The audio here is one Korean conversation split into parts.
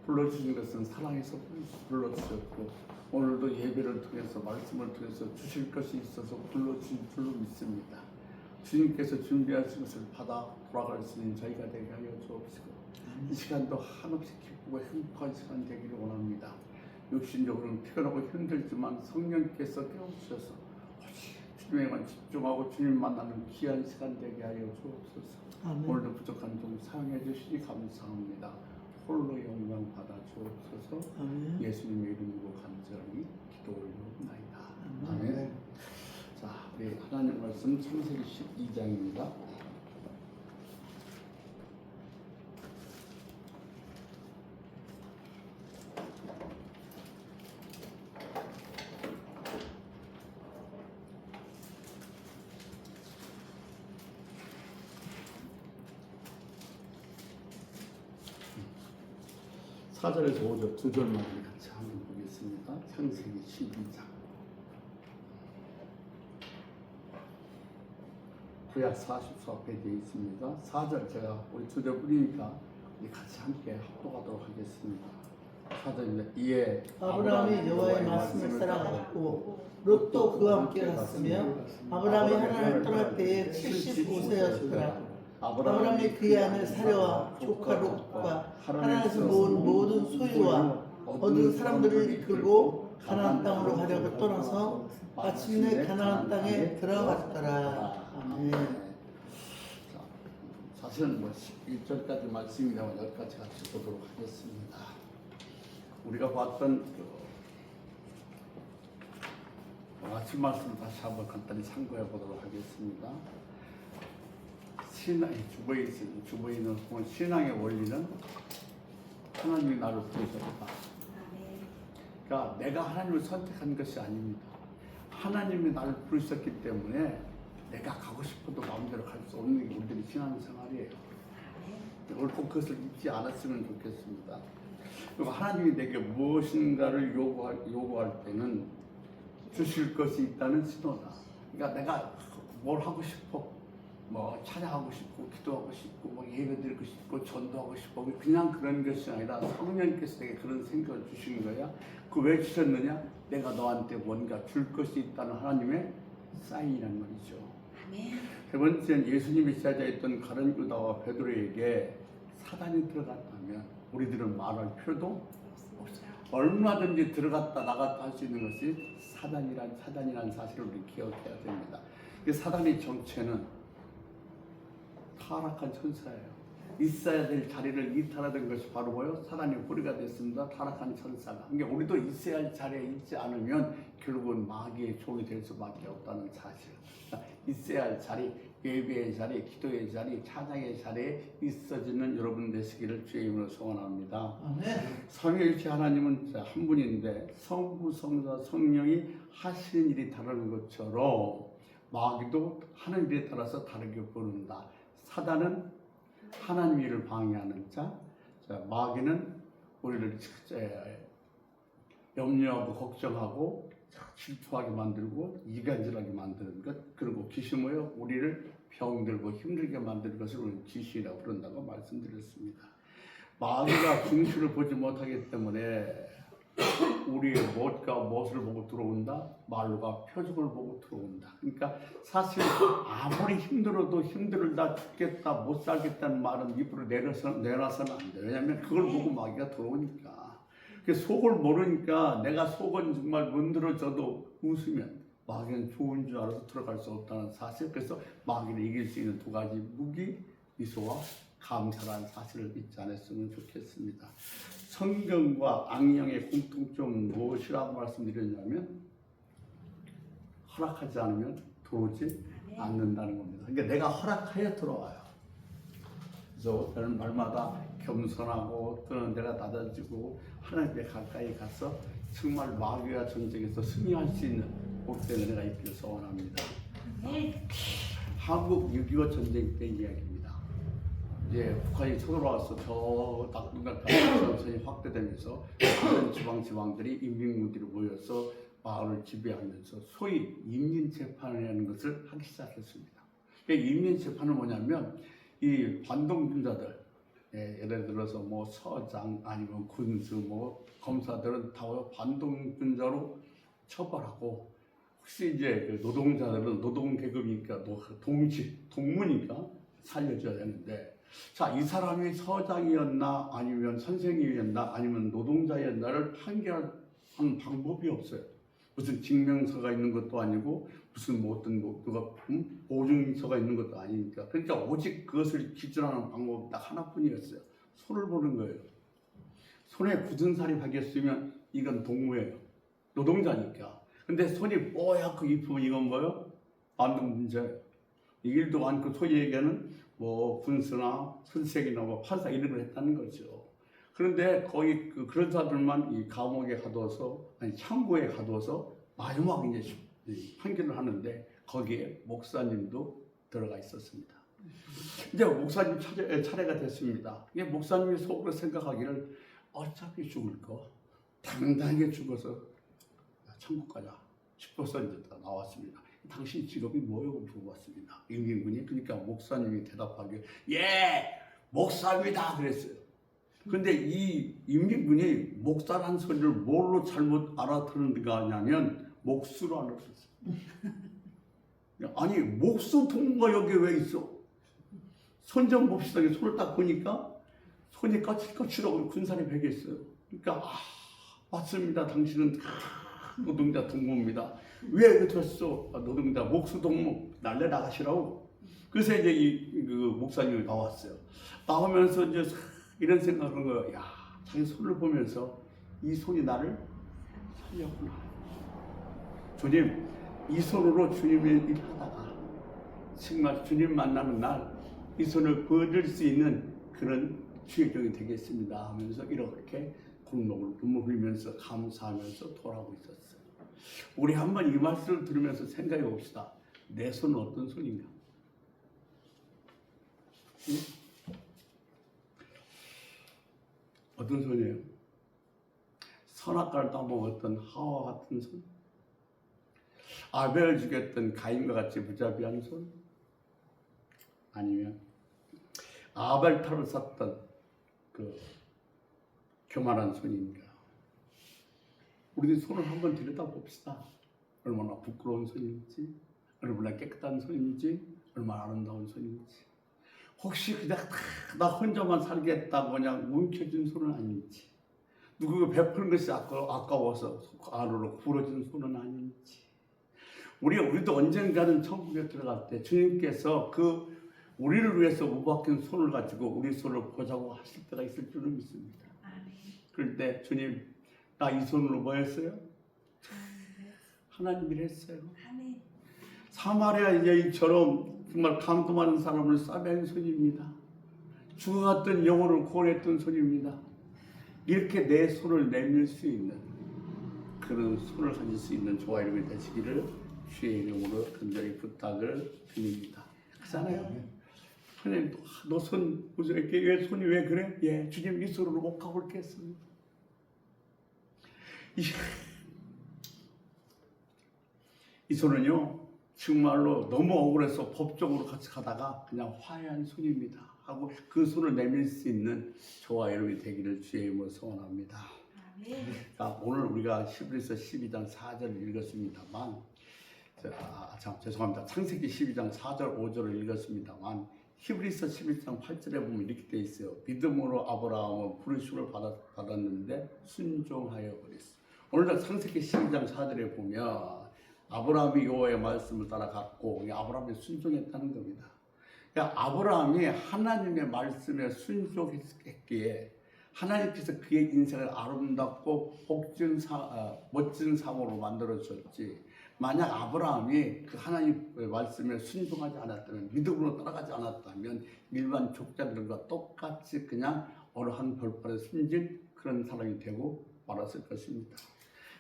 불러주신 것은 사랑해서 불러주셨고 오늘도 예배를 통해서 말씀을 통해서 주실 것이 있어서 불러주신 줄로 믿습니다. 주님께서 준비하신 것을 받아 돌아갈 수 있는 저희가 되게 하여 주옵시고 이 시간도 한없이 기쁘고 행복한 시간 되기를 원합니다. 육신적으로는 피곤하고 힘들지만 성령께서 깨우셔서 주님에만 집중하고 주님 만나는 귀한 시간 되게 하여 주옵소서. 오늘도 부족한 좀 사용해 주시니 감사합니다. 홀로 영광 받아 주옵소서. 예수님의 이름으로 간절히 기도 올려옵나이다. 아멘. 자, 우리 하나님 말씀 창세기 12장입니다. 사절에서 5절 두 절만 같이 한번 보겠습니다. 창세기 12장. 구약 44페이지에 있습니다. 4절 제가 우리 두 절 뿌리니까 우리 같이 함께 합독하도록 하겠습니다. 4절입니다. 이에 아브라함이 여호와의 말씀을 따라갔고 롯도 그와 함께 갔으며 아브라함이 하나님을 떠날 때에 75세였더라. 아브라함이 그의 아내 사레와 조카 롯과 하나님에서 모은 모든 소유와 얻은 사람들을 이끌고 가나안 땅으로 가려고 떠나서 마침내 가나안 땅에 들어갔더라. 아멘. 사실은 11절까지 말씀이라면 여기까지 같이 보도록 하겠습니다. 우리가 봤던 아침 말씀 다시 한번 간단히 참고해 보도록 하겠습니다. 신앙의 주보에 보면 신앙의 원리는 하나님이 나를 부르셨다. 그러니까 내가 하나님을 선택한 것이 아닙니다. 하나님이 나를 부르셨기 때문에 내가 가고 싶어도 마음대로 갈 수 없는 게 우리들의 신앙생활이에요. 오늘 꼭 그것을 잊지 않았으면 좋겠습니다. 그리고 하나님이 내게 무엇인가를 요구할 때는 주실 것이 있다는 신호다. 그러니까 내가 뭘 하고 싶어, 뭐 찬양하고 싶고 기도하고 싶고 뭐 예배드리고 싶고 전도하고 싶고 그냥 그런 것이 아니라 성령께서 내게 그런 생각을 주신 거야. 그 왜 주셨느냐? 내가 너한테 뭔가 줄 것이 있다는 하나님의 사인이란 말이죠. 아멘. 세 번째는 예수님이 시작했던 가룟 유다와 베드로에게 사단이 들어갔다면 우리들은 말할 필요도 없어요. 얼마든지 들어갔다 나갔다 할 수 있는 것이 사단이란 사실을 우리 기억해야 됩니다. 사단의 정체는 타락한 천사예요. 있어야 될 자리를 이탈하던 것이 바로 뭐예요? 사단의 뿌리가 됐습니다. 타락한 천사가. 그러니까 우리도 있어야 할 자리에 있지 않으면 결국은 마귀의 종이 될 수밖에 없다는 사실. 있어야 할 자리, 예배의 자리, 기도의 자리, 찬양의 자리에 있어지는 여러분 되시기를 주의 이름으로 소원합니다. 삼위일체 하나님은 한 분인데 성부, 성자, 성령이 하시는 일이 다른 것처럼 마귀도 하는 일에 따라서 다르게 부른다. 사단은 하나님 일을 방해하는 자, 마귀는 우리를 염려하고 걱정하고 질투하게 만들고 이간질하게 만드는 것, 그리고 귀신모여 우리를 병들고 힘들게 만드는 것을 우리는 귀신이라고 부른다고 말씀드렸습니다. 마귀가 중심을 보지 못하기 때문에 우리의 무엇을 보고 들어온다? 말로가 표적을 보고 들어온다. 그러니까 사실 아무리 힘들어도 힘들다 죽겠다 못 살겠다는 말은 입으로 내놔서는 안 돼요. 왜냐하면 그걸 보고 마귀가 들어오니까. 속을 모르니까 내가 속은 정말 문드러져도 웃으면 마귀는 좋은 줄 알아서 들어갈 수 없다는 사실. 그래서 마귀를 이길 수 있는 두 가지 무기, 미소와 감사라는 사실을 잊지 않았으면 좋겠습니다. 성경과 악령의 공통점은 무엇이라고 말씀드렸냐면 허락하지 않으면 들어오지 않는다는 겁니다. 그러니까 내가 허락하여 들어와요. 그래서 저는 말마다 겸손하고 또는 내가 낮아지고 하나님께 가까이 가서 정말 마귀와 전쟁에서 승리할 수 있는 복된 은혜가 있기를 소원합니다. 한국 6.25 전쟁 때 이야기입니다. 이제 북한이 쳐들어와서 저 낙동강까지 천천히 확대되면서 다른 지방들이 인민군들이 모여서 마을을 지배하면서 소위 인민재판이라는 것을 하기 시작했습니다. 인민재판은 뭐냐면 이 반동분자들, 예, 예를 들어서 뭐 서장 아니면 군수 뭐 검사들은 다 반동분자로 처벌하고 혹시 이제 그 노동자들은 노동계급이니까 동무니까 살려줘야 되는데 자, 이 사람이 서장이었나 아니면 선생님이었나 아니면 노동자였나를 판결하는 방법이 없어요. 무슨 증명서가 있는 것도 아니고 무슨 뭐 어떤 누가 보증서가 있는 것도 아니니까 그러니까 오직 그것을 기준하는 방법이 딱 하나뿐이었어요. 손을 보는 거예요. 손에 굳은 살이 박혔으면 이건 동무예요. 노동자니까. 근데 손이 뽀얗고 이쁘면 이건 뭐예요? 반동분자예요. 일도 않고 소위 얘기하는 뭐 군수나 선생이나 뭐 판사 이런 걸 했다는 거죠. 그런데 거의 그런 사람들만 이 감옥에 가둬서 아니 창고에 가둬서 마지막 이제 판결을 하는데 거기에 목사님도 들어가 있었습니다. 이제 목사님 차례가 됐습니다. 이게 목사님이 속으로 생각하기를 어차피 죽을 거 당당하게 죽어서 천국 가자 싶어서 이제 나왔습니다. 당신 직업이 뭐예요? 물어봤습니다. 임민군이. 그러니까 목사님이 대답하기를 예 목사입니다 그랬어요. 근데 이 임민군이 목사란 소리를 뭘로 잘못 알아들은가 하냐면 목수로 알아들었어요. 아니 목수 동무가 여기 왜 있어? 손 좀 봅시다. 손을 딱 보니까 손이 까칠까칠하고 군살이 베겠어요. 그러니까 맞습니다. 당신은 노동자 동무입니다. 왜 이렇게 됐어? 노동자 목수 동무 날려 나가시라고. 그래서 이제 그 목사님이 나왔어요. 나오면서 이제 이런 생각을 한 거예요. 야, 자기 손을 보면서 이 손이 나를 살렸구나. 주님, 이 손으로 주님의 일을 하다가 정말 주님 만나는 날 이 손을 보여줄 수 있는 그런 주의종이 되겠습니다 하면서 이렇게 눈물 흘리면서 감사하면서 돌아오고 있었어요. 우리 한번 이 말씀을 들으면서 생각해 봅시다. 내 손은 어떤 손인가? 응? 어떤 손이에요? 선악과를 따먹었던 하와 같은 손? 아벨을 죽였던 가인과 같이 무자비한 손? 아니면 아벨 털을 쌌던 그 교만한 손인가? 우리들 손을 한번 들여다봅시다. 얼마나 부끄러운 손인지, 얼마나 깨끗한 손인지, 얼마나 아름다운 손인지. 혹시 그냥 나 혼자만 살겠다고 그냥 움켜쥔 손은 아닌지, 누구가 베푸는 것이 아까워서 안으로 부러진 손은 아닌지. 우리도 언젠가는 천국에 들어갈 때 주님께서 우리를 위해서 못 박힌 손을 가지고 우리 손을 보자고 하실 때가 있을 줄은 믿습니다. 그럴 때 주님, 나 이 손으로 뭐 했어요? 하나님 일 했어요. 사마리아 여인처럼 정말 강도 많은 사람을 싸매는 손입니다. 죽어갔던 영혼을 구원했던 손입니다. 이렇게 내 손을 내밀 수 있는 그런 손을 가질 수 있는 저와 여러분이 되시기를 주의 이름으로 간절히 부탁을 드립니다. 그렇잖아요. 하나님, 너 손 보세요. 왜 손이 왜 그래? 예, 주님 이 손으로 못 가볼겠습니다. 이 손은요 정말로 너무 억울해서 법적으로 같이 가다가 그냥 화해한 손입니다 하고 그 손을 내밀 수 있는 저와 여러분이 되기를 주의 이름으로 소원합니다. 오늘 우리가 히브리서 12장 4절을 읽었습니다만 죄송합니다. 창세기 12장 4절 5절을 읽었습니다만 히브리서 11장 8절에 보면 이렇게 돼 있어요. 믿음으로 아브라함은 부르심을 받았는데 순종하여 버렸어요. 오늘 창세기 12장 4절에 보면 아브라함이 여호와의 말씀을 따라갔고 아브라함이 순종했다는 겁니다. 그러니까 아브라함이 하나님의 말씀에 순종했기에 하나님께서 그의 인생을 아름답고 멋진 삶으로 만들어줬지. 만약 아브라함이 그 하나님의 말씀에 순종하지 않았다면, 믿음으로 따라가지 않았다면 일반 족자들과 똑같이 그냥 어느 한 벌판에 숨진 그런 사람이 되고 말았을 것입니다.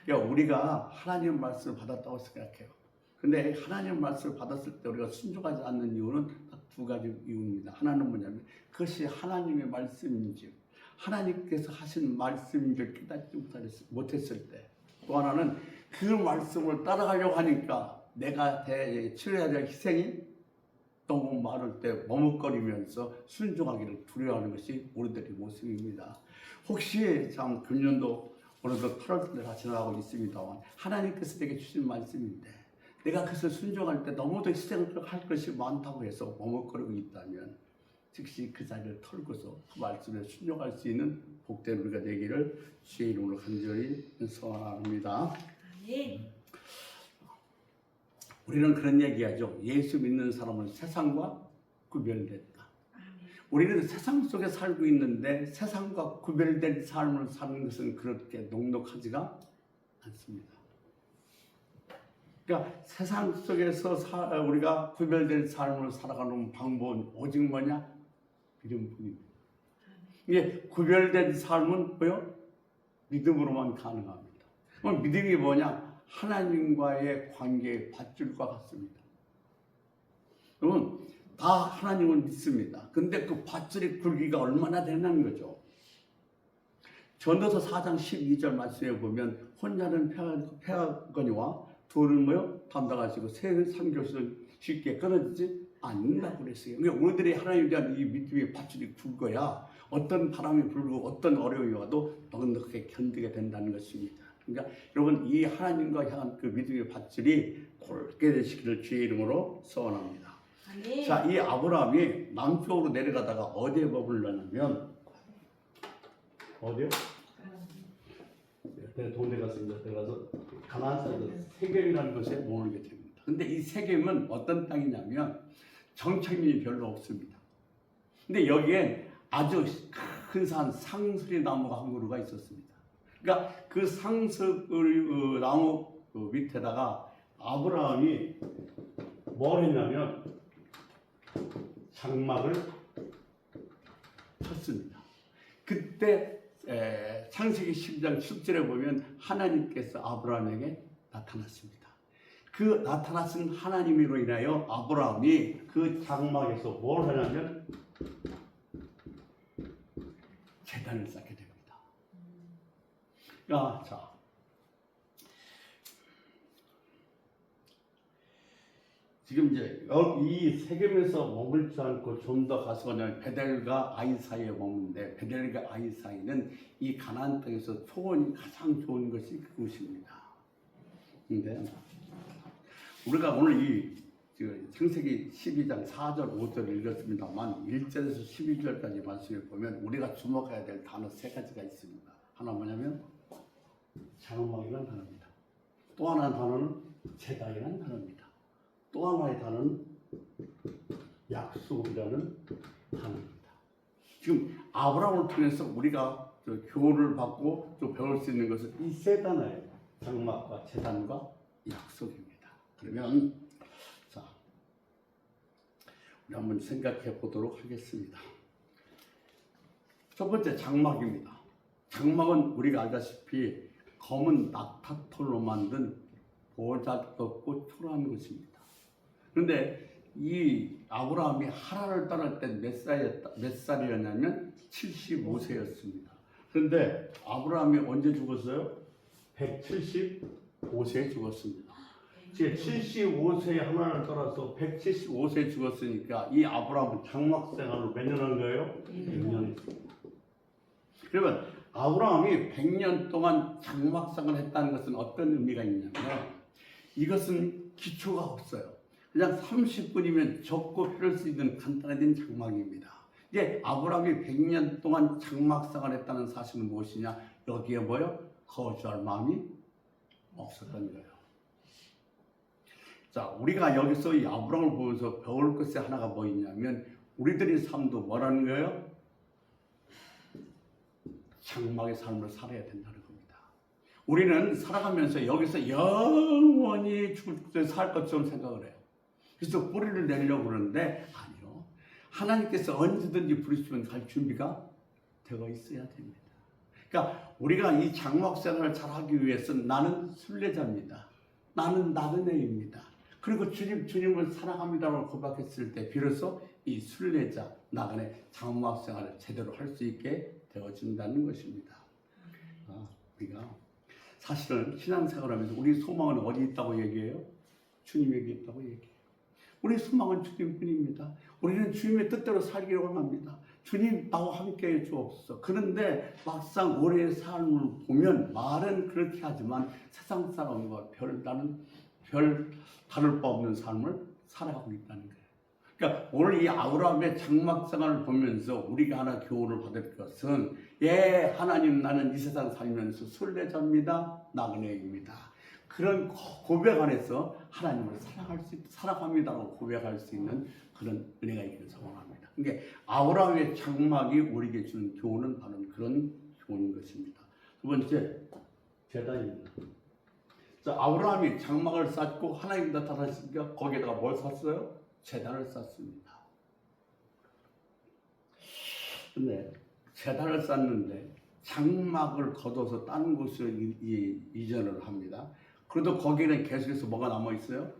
그러니까 우리가 하나님 말씀을 받았다고 생각해요. 근데 하나님 말씀을 받았을 때 우리가 순종하지 않는 이유는 딱 두 가지 이유입니다. 하나는 뭐냐면 그것이 하나님의 말씀인지 하나님께서 하신 말씀인지를 깨닫지 못했을 때, 또 하나는 그 말씀을 따라가려고 하니까 내가 치러야 될 희생이 너무 많을 때 머뭇거리면서 순종하기를 두려워하는 것이 우리들의 모습입니다. 혹시 참 금년도 오늘도 8월달 다 지나가고 있습니다만 하나님께서 내게 주신 말씀인데 내가 그것을 순종할 때 너무도 희생할 것이 많다고 해서 머뭇거리고 있다면 즉시 그 자리를 털고서 그 말씀에 순종할 수 있는 복된 우리가 되기를 주의 이름으로 간절히 소원합니다. 우리는 그런 얘기하죠. 예수 믿는 사람은 세상과 구별됐다. 우리는 세상 속에 살고 있는데 세상과 구별된 삶을 사는 것은 그렇게 녹록하지가 않습니다. 그러니까 세상 속에서 우리가 구별된 삶을 살아가는 방법은 오직 뭐냐? 믿음뿐입니다. 이게 구별된 삶은 뭐요? 믿음으로만 가능합니다. 그럼 믿음이 뭐냐? 하나님과의 관계의 밧줄과 같습니다. 그러면 다 하나님을 믿습니다. 근데 그 밧줄의 굵기가 얼마나 되는 거죠? 전도서 4장 12절 말씀에 보면 혼자는 패하거니와 둘은 뭐요? 담당하시고 새 삼교실은 쉽게 끊어지지 않는다고 그랬어요. 그러니까 우리들이 하나님에 대한 이 믿음의 밧줄이 굵어야 어떤 바람이 불고 어떤 어려움이 와도 넉넉하게 견디게 된다는 것입니다. 그러니까 여러분 이 하나님과 향한 그 믿음의 밧줄이 굵게 되시기를 주의 이름으로 소원합니다. 자, 이 아브라함이 남쪽으로 내려가다가 어디에 머물렀냐면 어디요? 네, 동네 갔습니다. 들어가서 가나안 땅 세겜이라는 곳에 머물게 됩니다. 근데 이 세겜은 어떤 땅이냐면 정착민이 별로 없습니다. 근데 여기엔 아주 큰 산 상수리 나무가 한 그루가 있었습니다. 그러니까 그 상수리 나무 밑에다가 아브라함이 뭘 했냐면 장막을 쳤습니다. 그때 창세기 10장 10절에 보면 하나님께서 아브라함에게 나타났습니다. 그 나타나신 하나님으로 인하여 아브라함이 그 장막에서 뭘 하냐면 제단을 쌓게 됩니다. 자, 지금 이제 이 세겜에서 머물지 않고 좀 더 가서 그냥 베델과 아이 사이에 머무는데 베델과 아이 사이는 이 가나안 땅에서 초원이 가장 좋은 것이 그곳입니다. 근데 우리가 오늘 이 창세기 12장 4절 5절을 읽었습니다만 1절에서 12절까지 말씀을 보면 우리가 주목해야 될 단어 세 가지가 있습니다. 하나 뭐냐면 장막이라는 단어입니다. 또 하나의 단어는 제단이라는 단어입니다. 또 하나의 단어는 약속이라는 단어입니다. 지금 아브라함을 통해서 우리가 교훈을 받고 또 배울 수 있는 것은 이 세 단어예요. 장막과 제단과 약속입니다. 그러면 자, 우리 한번 생각해 보도록 하겠습니다. 첫 번째 장막입니다. 장막은 우리가 알다시피 검은 낙타털로 만든 보잘것없고 초라한 것입니다. 그런데 이 아브라함이 하란을 떠날 때 몇 살이었냐면 75세였습니다. 그런데 아브라함이 언제 죽었어요? 175세에 죽었습니다. 지금 75세에 하란을 떠나서 175세에 죽었으니까 이 아브라함은 장막 생활을 몇 년 한 거예요? 100년 했습니다. 그러면 아브라함이 100년 동안 장막 생활을 했다는 것은 어떤 의미가 있냐면 이것은 기초가 없어요. 그냥 30분이면 적고 펼 수 있는 간단해진 장막입니다. 이제 아브라함이 100년 동안 장막 생활을 했다는 사실은 무엇이냐? 여기에 뭐요? 거주할 마음이 없었던 거예요. 자, 우리가 여기서 이 아브라함을 보면서 배울 것이 하나가 뭐 있냐면 우리들의 삶도 뭐라는 거예요? 장막의 삶을 살아야 된다는 겁니다. 우리는 살아가면서 여기서 영원히 살 것처럼 생각을 해요. 그래서 뿌리를 내려고 그러는데 아니요. 하나님께서 언제든지 부르시면 갈 준비가 되어 있어야 됩니다. 그러니까 우리가 이 장막 생활을 잘하기 위해서는 나는 순례자입니다. 나는 나그네입니다. 그리고 주님을 사랑합니다라고 고백했을 때 비로소 이 순례자, 나그네, 장막 생활을 제대로 할 수 있게 되어진다는 것입니다. 우리가 사실은 신앙생활하면서 우리 소망은 어디 있다고 얘기해요? 주님에게 있다고 얘기해요. 우리 소망은 주님뿐입니다. 우리는 주님의 뜻대로 살기를 원합니다. 주님 나와 함께해 주옵소서. 그런데 막상 올해의 삶을 보면 말은 그렇게 하지만 세상 사람과 별 다를 바 없는 삶을 살아가고 있다는 거예요. 그러니까 오늘 이 아브라함의 장막생활을 보면서 우리가 하나 교훈을 받을 것은 하나님 나는 이 세상 살면서 순례자입니다. 나그네입니다. 그런 고백 안에서 하나님을 사랑합니다라고 고백할 수 있는 그런 은혜가 있기를 소원합니다. 그러니까 아브라함의 장막이 우리에게 주는 교훈은 바로 그런 교훈인 것입니다. 두 번째, 제단입니다. 아브라함이 장막을 쌓고 하나님 나타나시니까 거기에다가 뭘 샀어요? 제단을 쌓습니다. 근데 제단을 쌓는데 장막을 걷어서 다른 곳으로 이전을 합니다. 그래도 거기에는 계속해서 뭐가 남아 있어요?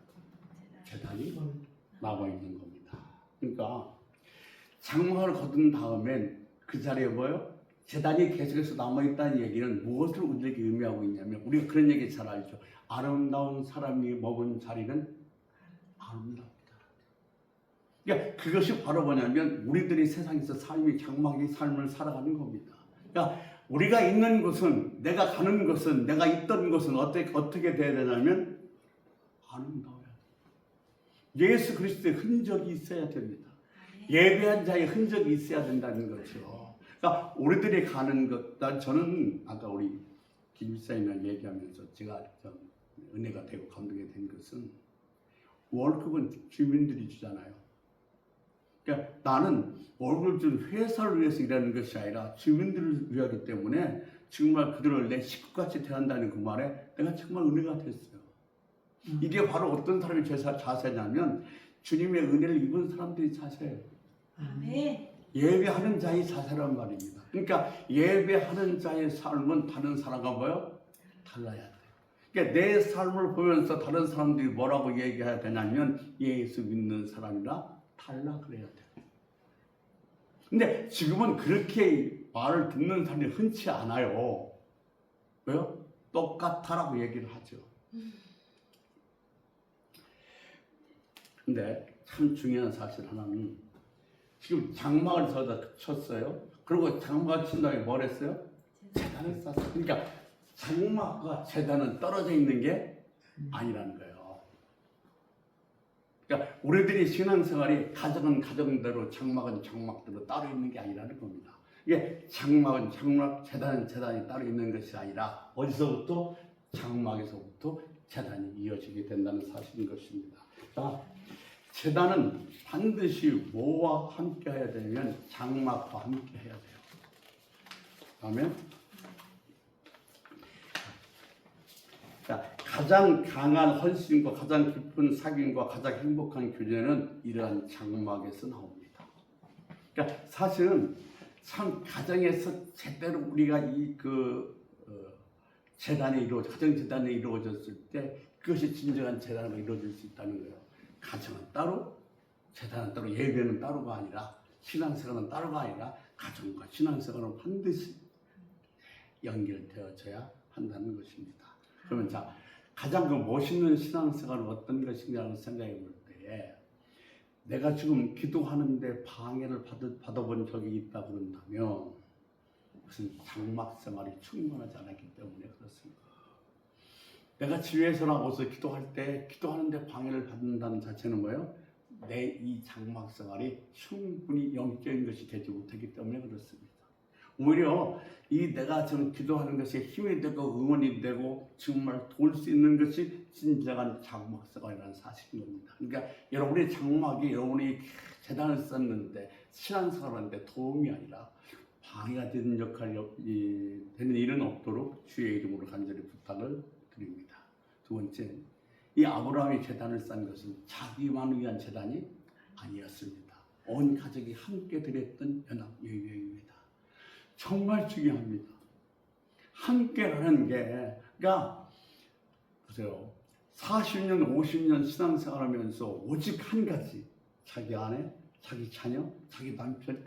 제단이 남아 있는 겁니다. 그러니까 장막을 거둔 다음엔 그 자리에 뭐요? 제단이 계속해서 남아 있다는 얘기는 무엇을 우리에게 의미하고 있냐면 우리가 그런 얘기 잘 알죠. 아름다운 사람이 머문 자리는 아름답다. 그러니까 그것이 바로 뭐냐면 우리들이 세상에서 장막의 삶을 살아가는 겁니다. 그러니까 우리가 있는 곳은, 내가 가는 곳은, 내가 있던 곳은 어떻게 돼야 되냐면 아름다워야 돼요. 예수 그리스도의 흔적이 있어야 됩니다. 예배한 자의 흔적이 있어야 된다는 거죠. 그러니까 우리들이 가는 것, 저는 아까 우리 김 집사님이랑 얘기하면서 제가 좀 은혜가 되고 감동이 된 것은 월급은 주민들이 주잖아요. 그러니까 나는 월급을 준 회사를 위해서 일하는 것이 아니라 주민들을 위하기 때문에 정말 그들을 내 식구같이 대한다는 그 말에 내가 정말 은혜가 됐어요. 이게 바로 어떤 사람의 자세냐면 주님의 은혜를 입은 사람들의 자세예요. 예배하는 자의 자세란 말입니다. 그러니까 예배하는 자의 삶은 다른 사람과 뭐요? 달라야 돼요. 그러니까 내 삶을 보면서 다른 사람들이 뭐라고 얘기해야 되냐면 예수 믿는 사람이라 달라 그래야 돼요. 근데 지금은 그렇게 말을 듣는 사람이 흔치 않아요. 왜요? 똑같아라고 얘기를 하죠. 근데 참 중요한 사실 하나는 지금 장막을 쳤어요. 그리고 장막을 친 다음에 뭘 했어요? 제단을 쌌어요. 그러니까 장막과 제단은 떨어져 있는 게 아니라는 거예요. 그러니까 우리들이 신앙생활이 가정은 가정대로 장막은 장막대로 따로 있는 게 아니라는 겁니다. 이게 장막은 장막, 제단은 제단이 따로 있는 것이 아니라 어디서부터? 장막에서부터 제단이 이어지게 된다는 사실인 것입니다. 자, 제단은 반드시 뭐와 함께 해야 되면 장막과 함께 해야 돼요. 그다음에 가장 강한 헌신과 가장 깊은 사귐과 가장 행복한 교제는 이러한 장막에서 나옵니다. 그러니까 사실은 참 가정에서 제대로 우리가 가정 재단이 이루어졌을 때 그것이 진정한 재단으로 이루어질 수 있다는 거예요. 가정은 따로, 재단은 따로, 예배는 따로가 아니라, 신앙생활은 따로가 아니라 가정과 신앙생활은 반드시 연결되어져야 한다는 것입니다. 그러면 자, 가장 그 멋있는 신앙생활은 어떤 것인가를 생각해 볼 때에 내가 지금 기도하는데 방해를 받아본 적이 있다 그런다면 무슨 장막 생활이 충분하지 않았기 때문에 그렇습니다. 내가 지휘에서 나와서 기도할 때 기도하는데 방해를 받는다는 자체는 뭐예요? 내 이 장막 생활이 충분히 영적인 것이 되지 못했기 때문에 그렇습니다. 오히려 이 내가 지금 기도하는 것이 힘이 되고 응원이 되고 정말 도울 수 있는 것이 진정한 장막 생활이라는 사실인 겁니다. 그러니까 여러분의 장막이 여러분이 재단을 썼는데 신앙생활하는데 도움이 아니라 방해가 되는 역할이 되는 일은 없도록 주의 이름으로 간절히 부탁을 드립니다. 두 번째, 이 아브라함이 제단을 쌓은 것은 자기만 위한 제단이 아니었습니다. 온 가족이 함께 드렸던 연합 예배입니다. 정말 중요합니다. 함께라는 게, 그러니까 보세요. 40년, 50년 신앙생활하면서 오직 한 가지, 자기 아내, 자기 자녀, 자기 남편,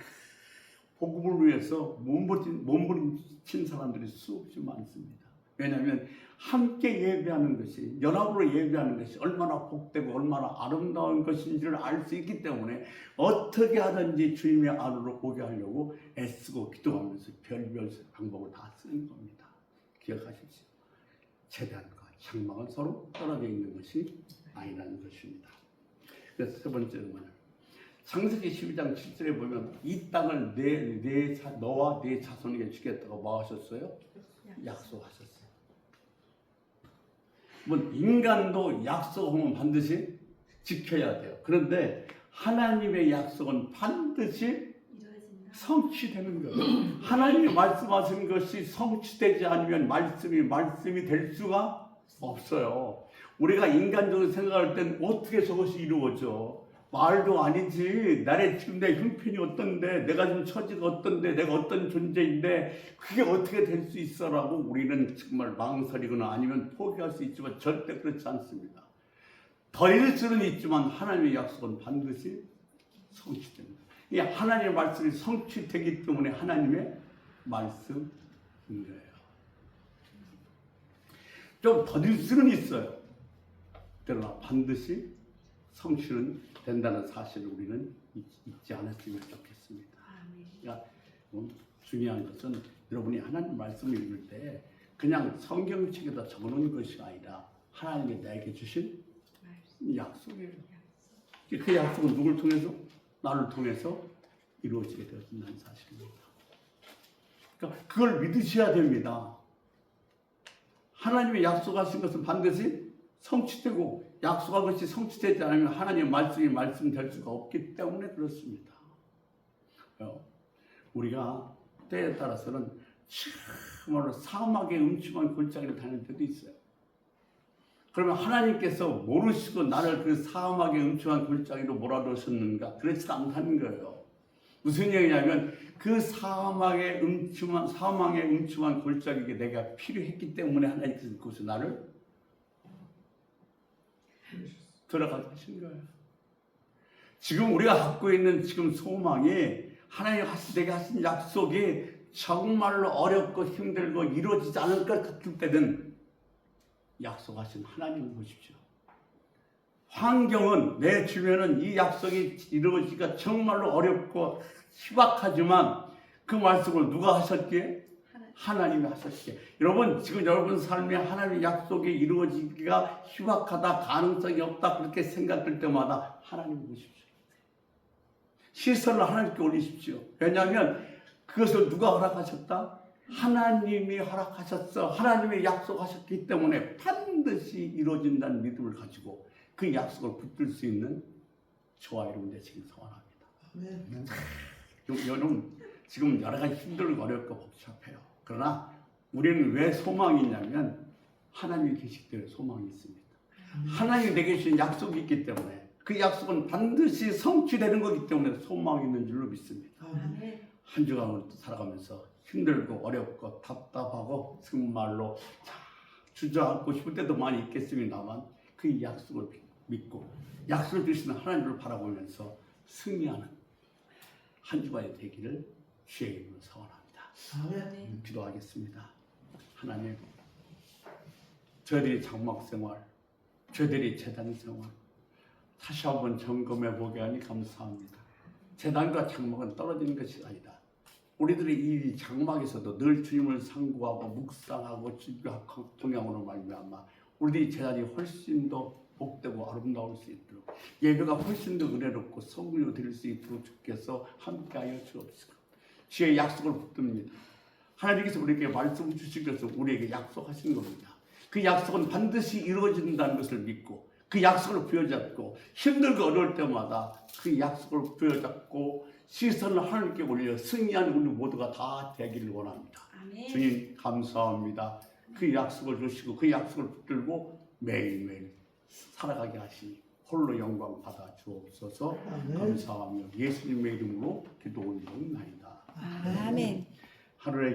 복음을 위해서 몸부림친 사람들이 수없이 많습니다. 왜냐하면 함께 예배하는 것이, 연합으로 예배하는 것이 얼마나 복되고 얼마나 아름다운 것인지를 알 수 있기 때문에 어떻게 하든지 주님의 안으로 오게 하려고 애쓰고 기도하면서 별별 방법을 다 쓰는 겁니다. 기억하십시오. 재단과 장막은 서로 떨어져 있는 것이 아니라는 것입니다. 그래서 세 번째는 창세기 12장 7절에 보면 이 땅을 너와 네 자손에게 주겠다고 뭐 하셨어요? 약속하셨어요. 뭐 인간도 약속하면 반드시 지켜야 돼요. 그런데 하나님의 약속은 반드시 성취되는 거예요. 하나님이 말씀하신 것이 성취되지 않으면 말씀이 될 수가 없어요. 우리가 인간적으로 생각할 땐 어떻게 저것이 이루어져? 말도 아니지. 나의 지금 내 형편이 어떤데, 내가 지금 처지가 어떤데, 내가 어떤 존재인데 그게 어떻게 될 수 있어라고 우리는 정말 망설이거나 아니면 포기할 수 있지만 절대 그렇지 않습니다. 덜 수는 있지만 하나님의 약속은 반드시 성취됩니다. 이 하나님의 말씀이 성취되기 때문에 하나님의 말씀인 거예요. 좀 더딜 수는 있어요. 그러나 반드시 성취는 된다는 사실을 우리는 잊지 않았으면 좋겠습니다. 그러니까 중요한 것은 여러분이 하나님 말씀을 읽을 때 그냥 성경책에다 적어놓은 것이 아니라 하나님이 내게 주신 약속이에요. 그 약속은 누굴 통해서? 나를 통해서 이루어지게 되었다는 사실입니다. 그러니까 그걸 믿으셔야 됩니다. 하나님의 약속하신 것은 반드시 성취되고 약속한 것이 성취되지 않으면 하나님의 말씀이 말씀될 수가 없기 때문에 그렇습니다. 우리가 때에 따라서는 정말로 사막의 음침한 골짜기를 다닐 때도 있어요. 그러면 하나님께서 모르시고 나를 그 사막의 음침한 골짜기로 몰아넣으셨는가? 그렇지 않다는 거예요. 무슨 얘기냐면 그 사막의 음침한 골짜기에 내가 필요했기 때문에 하나님께서 그곳에 나를 들어가게 하신 거예요. 지금 우리가 갖고 있는 지금 소망이 하나님 내게 하신 약속이 정말로 어렵고 힘들고 이루어지지 않을 것 같을 때는 약속하신 하나님을 보십시오. 환경은 내 주변은 이 약속이 이루어지기가 정말로 어렵고 희박하지만 그 말씀을 누가 하셨기에? 하나님이 하셨기에. 여러분 지금 여러분 삶에 하나님의 약속이 이루어지기가 희박하다, 가능성이 없다 그렇게 생각될 때마다 하나님을 보십시오. 시선을 하나님께 올리십시오. 왜냐하면 그것을 누가 허락하셨다? 하나님이 허락하셨어. 하나님의 약속하셨기 때문에 반드시 이루어진다는 믿음을 가지고 그 약속을 붙들 수 있는 저와 여러분 되시길 소원합니다. 여러분 지금 여러 가지 힘들고 어렵고 복잡해요. 그러나 우리는 왜 소망이 있냐면 하나님이 계시기 때문에 소망이 있습니다. 하나님이 내게 주신 약속이 있기 때문에 그 약속은 반드시 성취되는 거기 때문에 소망이 있는 줄로 믿습니다. 한 주간을 살아가면서 힘들고 어렵고 답답하고 정말로 주저앉고 싶을 때도 많이 있겠습니다만 그 약속을 믿고 약속을 주시는 하나님을 바라보면서 승리하는 한 주간이 되기를 주의 이름으로 소원합니다. 기도하겠습니다. 하나님, 저희들이 장막 생활, 저희들이 제단 생활 다시 한번 점검해 보게 하니 감사합니다. 제단과 장막은 떨어지는 것이 아니다. 우리들이 이 장막에서도 늘 주님을 상고하고 묵상하고 주교하고 동양으로 말미암아 우리들이 제단이 훨씬 더 복되고 아름다울 수 있도록 예배가 훨씬 더 은혜롭고 성령으로 드릴 수 있도록 주께서 함께하여 주옵소서. 주의 약속을 붙듭니다. 하나님께서 우리에게 말씀을 주신 것을 우리에게 약속하신 겁니다. 그 약속은 반드시 이루어진다는 것을 믿고 그 약속을 부여잡고 힘들고 어려울 때마다 그 약속을 부여잡고 시선을 하나님께 올려 승리하는 우리 모두가 다 되기를 원합니다. 아멘. 주님 감사합니다. 그 약속을 주시고 그 약속을 붙들고 매일매일 살아가게 하시니 홀로 영광 받아 주옵소서. 감사하며 예수님의 이름으로 기도 올리옵나이다. 아멘. 하루에